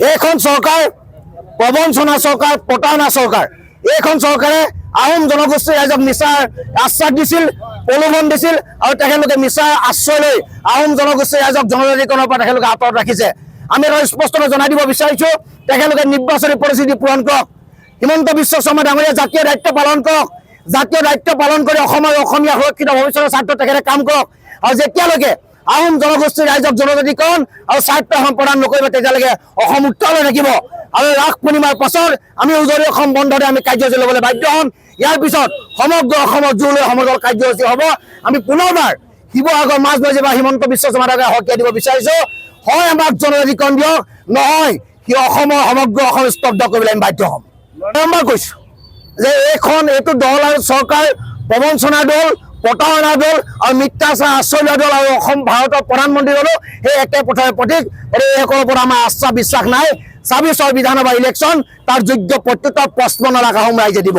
এইখন চৰকাৰ প্ৰবঞ্চনা চৰকাৰ, প্ৰতাৰণা চৰকাৰ। এইখন চৰকাৰে আহোম জনগোষ্ঠীৰ ৰাইজক মিছাৰ আশ্বাস দিছিল, প্ৰলোভন দিছিল আৰু তেখেতলোকে মিছাৰ আশ্ৰয় লৈ আহোম জনগোষ্ঠীৰ ৰাইজক জনজাতিকৰণৰ পৰা তেখেতলোকে আঁতৰত ৰাখিছে। আমি এটা স্পষ্টকৈ জনাই দিব বিচাৰিছোঁ, তেখেতলোকে নিৰ্বাচনী পৰিস্থিতি পূৰণ কৰক। হিমন্ত বিশ্ব শৰ্মা ডাঙৰীয়া জাতীয় দায়িত্ব পালন কৰক। জাতীয় দায়িত্ব পালন কৰি অসমৰ অসমীয়া সুৰক্ষিত ভৱিষ্যতৰ স্বাৰ্থত তেখেতে কাম কৰক। আৰু যেতিয়ালৈকে আহোম জনগোষ্ঠীৰ ৰাইজক জনজাতিকৰণ আৰু স্বাৰ্থ প্ৰদান নকৰিব তেতিয়ালৈকে অসম উত্তৰ হৈ থাকিব। আৰু ৰাস পূৰ্ণিমাৰ পাছত আমি উজনি অসম বন্ধতে আমি কাৰ্যসূচী ল'বলৈ বাধ্য হ'ম। ইয়াৰ পিছত সমগ্ৰ অসমৰ জোৰলৈ সমদল কাৰ্যসূচী হ'ব। আমি পুনৰবাৰ শিৱসাগৰ মাজবাজি বা হিমন্ত বিশ্ব শৰ্মা ডাঙৰীয়াক হকিয়াই দিব বিচাৰিছোঁ, হয় আমাক জনজাতিকৰণ দিয়ক, নহয় সি অসমৰ সমগ্ৰ অসম স্তব্ধ কৰিবলৈ আমি বাধ্য হ'ম। বাৰম্বাৰ কৈছোঁ যে এইটো দল আৰু চৰকাৰ প্ৰবঞ্চনা দল, প্ৰতাৰণা দল আৰু মিথ্যাচাৰ আশ্ৰয় লোৱা দল আৰু অসম ভাৰতৰ প্ৰধানমন্ত্ৰী দলো সেই একে পথৰে প্ৰতীক। এইসকলৰ ওপৰত আমাৰ আস্থা বিশ্বাস নাই। ২৬ বিধানসভা ইলেকশ্যন তাৰ যোগ্য প্ৰত্যুত্তৰ ৫৫ লাখ আহোম ৰাইজে দিব।